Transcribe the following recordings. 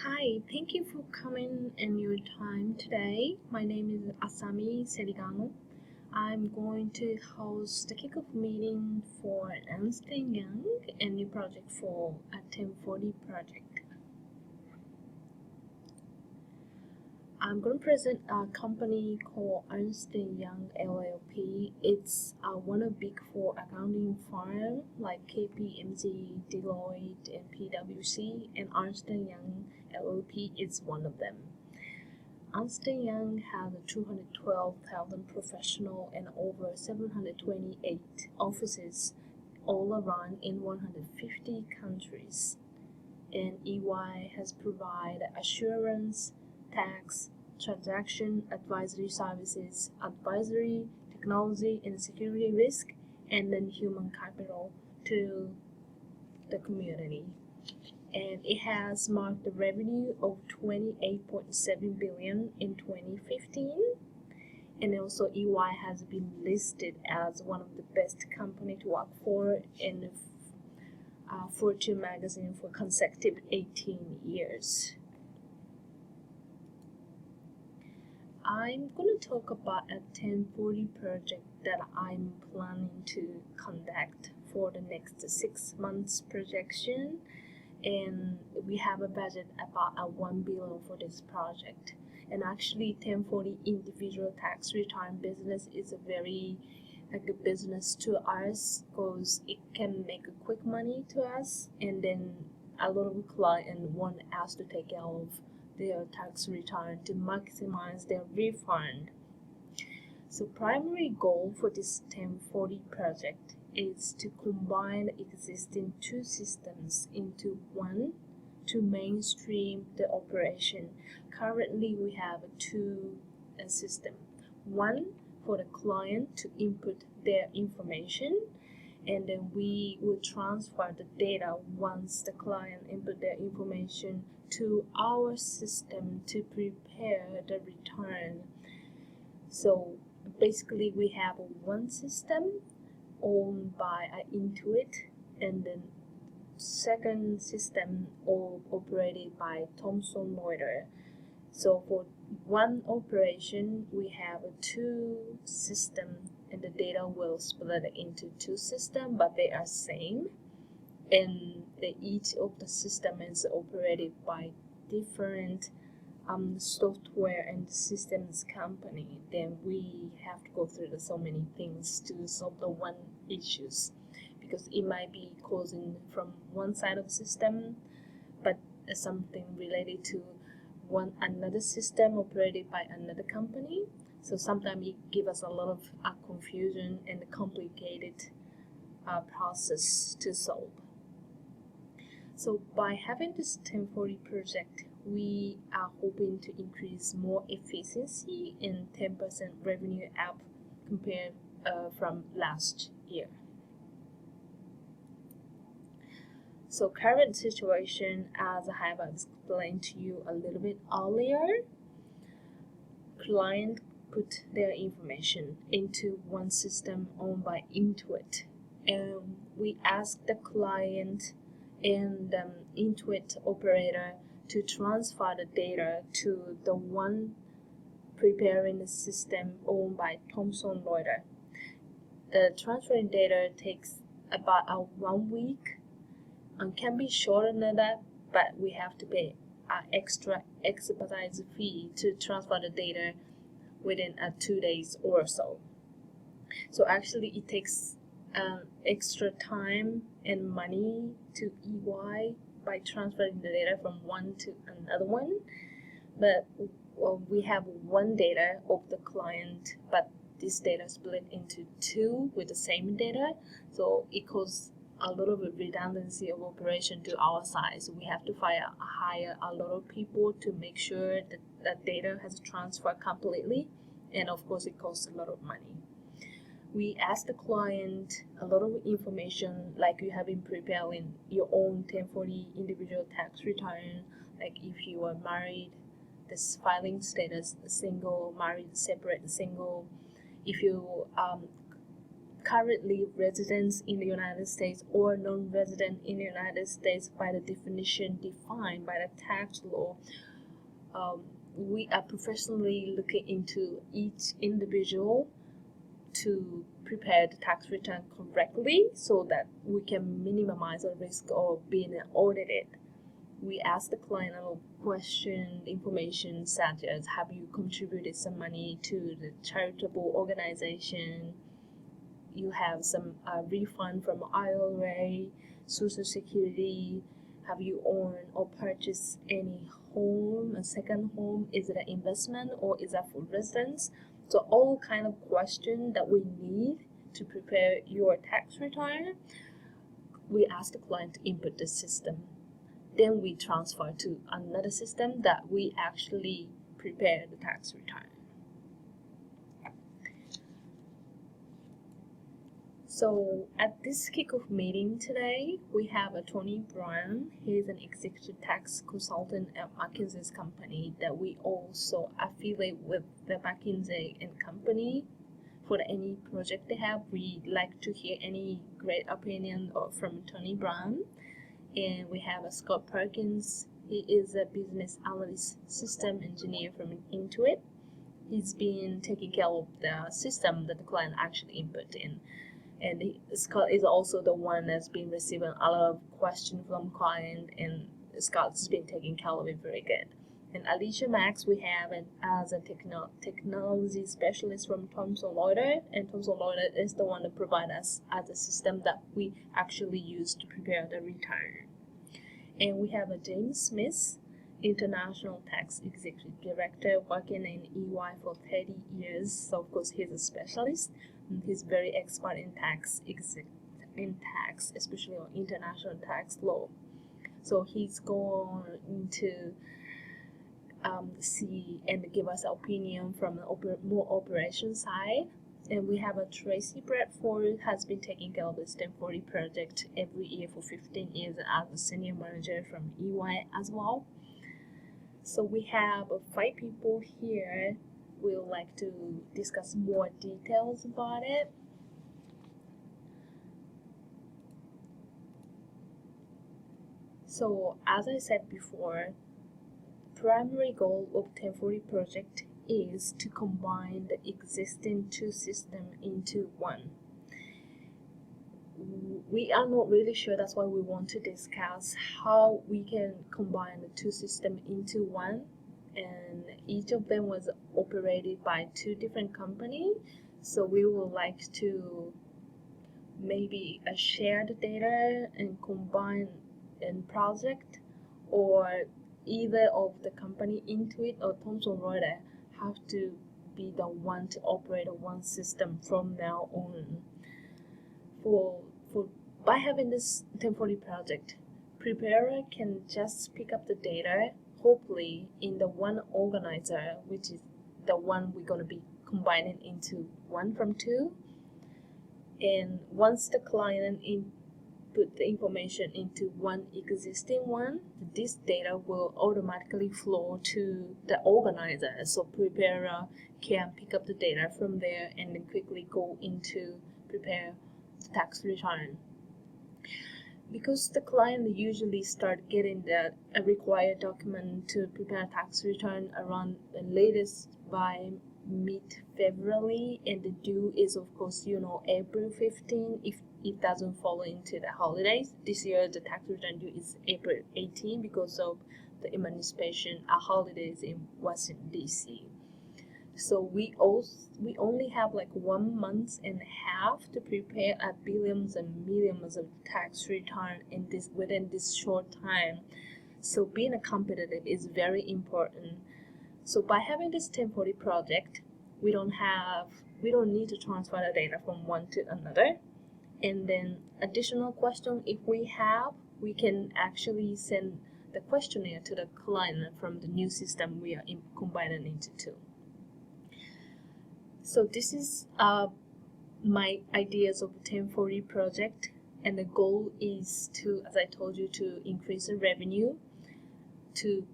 Hi, thank you for coming and your time today. My name is Asami Serigano. I'm going to host the kickoff meeting for Ernst& Young, a new project for a 1040 project. I'm going to present a company called Ernst& Young LLP. It's one of big four accounting firms like KPMG, Deloitte, and PwC, and Ernst& Young LLP is one of them. Ernst & Young has 212,000 professionals and over 728 offices all around in 150 countries. And EY has provided assurance, tax, transaction advisory services, advisory, technology and security risk, and then human capital to the community. And it has marked the revenue of 28.7 billion in 2015. And also EY has been listed as one of the best company to work for in Fortune magazine for consecutive 18 years. I'm going to talk about a 1040 project that I'm planning to conduct for the next 6 months projection, and we have a budget about a 1 billion for this project. And actually 1040 individual tax return business is a very good business to us because it can make a quick money to us, and then a lot of clients want us to take care of their tax return to maximize their refund. So primary goal for this 1040 project is to combine existing two systems into one to mainstream the operation. Currently we have two systems. One for the client to input their information, and then we will transfer the data once the client input their information to our system to prepare the return. So basically we have one system owned by Intuit, and then second system operated by Thomson Reuters. So for one operation we have two systems, and the data will split into two systems, but they are same, and each of the system is operated by different software and systems company. Then we have to go through so many things to solve the one issues, because it might be causing from one side of the system, but something related to another system operated by another company. So sometimes it gives us a lot of confusion and complicated process to solve. So by having this 1040 project, we are hoping to increase more efficiency and 10% revenue up compared from last year. So current situation, as I have explained to you a little bit earlier, client put their information into one system owned by Intuit, and we ask the client and Intuit operator to transfer the data to the one preparing the system owned by Thomson Reuters. The transferring data takes about 1 week and can be shorter than that, but we have to pay an extra expertise fee to transfer the data within 2 days or so. So actually it takes extra time and money to EY by transferring the data from one to another one, but we have one data of the client, but this data split into two with the same data, so it causes a lot of redundancy of operation to our side. So we have to hire a lot of people to make sure that that data has transferred completely, and of course it costs a lot of money. We ask the client a lot of information, like you have been preparing your own 1040 individual tax return, like if you are married, this filing status, single, married, separate, single, if you currently residents in the United States or non-resident in the United States by the definition defined by the tax law. We are professionally looking into each individual to prepare the tax return correctly so that we can minimize the risk of being audited. We ask the client a question information such as, have you contributed some money to the charitable organization? You have some refund from IRA, Social Security. Have you owned or purchased any home, a second home? Is it an investment or is that for residence? So all kind of questions that we need to prepare your tax return, we ask the client to input the system. Then we transfer to another system that we actually prepare the tax return. So at this kickoff meeting today, we have Tony Brown. He's an executive tax consultant at McKinsey's company that we also affiliate with the McKinsey and Company. For any project they have, we like to hear any great opinion from Tony Brown. And we have Scott Perkins. He is a business analyst system engineer from Intuit. He's been taking care of the system that the client actually input in. And Scott is also the one that's been receiving a lot of questions from client, and Scott's been taking care of it very good. And Alicia Max, we have as a technology specialist from Thomson Reuters, and Thomson Reuters is the one that provides us as a system that we actually use to prepare the return. And we have James Smith, International Tax Executive Director, working in EY for 30 years. So of course he's a specialist. He's very expert in tax, especially on international tax law. So he's going to see and give us an opinion from the more operation side. And we have Tracy Bradford, has been taking care of the STEM 40 project every year for 15 years as a senior manager from EY as well. So we have 5 people here. We would like to discuss more details about it. So as I said before, primary goal of 1040 project is to combine the existing 2 systems into one. We are not really sure, that's why we want to discuss how we can combine the 2 systems into one. And each of them was operated by 2 different companies, so we would like to maybe share the data and combine in project, or either of the company Intuit or Thomson Reuters have to be the one to operate one system from now on. By having this 1040 project, preparer can just pick up the data, hopefully in the one organizer, which is the one we're going to be combining into one from 2. And once the client input the information into one existing one, this data will automatically flow to the organizer. So preparer can pick up the data from there and then quickly go into prepare the tax return. Because the client usually start getting the required document to prepare tax return around the latest by mid-February, and the due is of course April 15 if it doesn't fall into the holidays. This year the tax return due is April 18 because of the emancipation holidays in Washington DC. So we only have like 1.5 months to prepare billions and millions of tax return within this short time. So being competitive is very important. So by having this 1040 project, we don't need to transfer the data from one to another. And then additional question, if we have, we can actually send the questionnaire to the client from the new system we are combining into 2. So this is my ideas of the 1040 project, and the goal is to, as I told you, to increase the revenue, to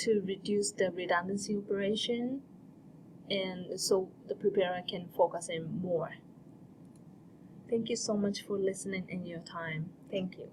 reduce the redundancy operation, and so the preparer can focus in more. Thank you so much for listening and your time. Thank you.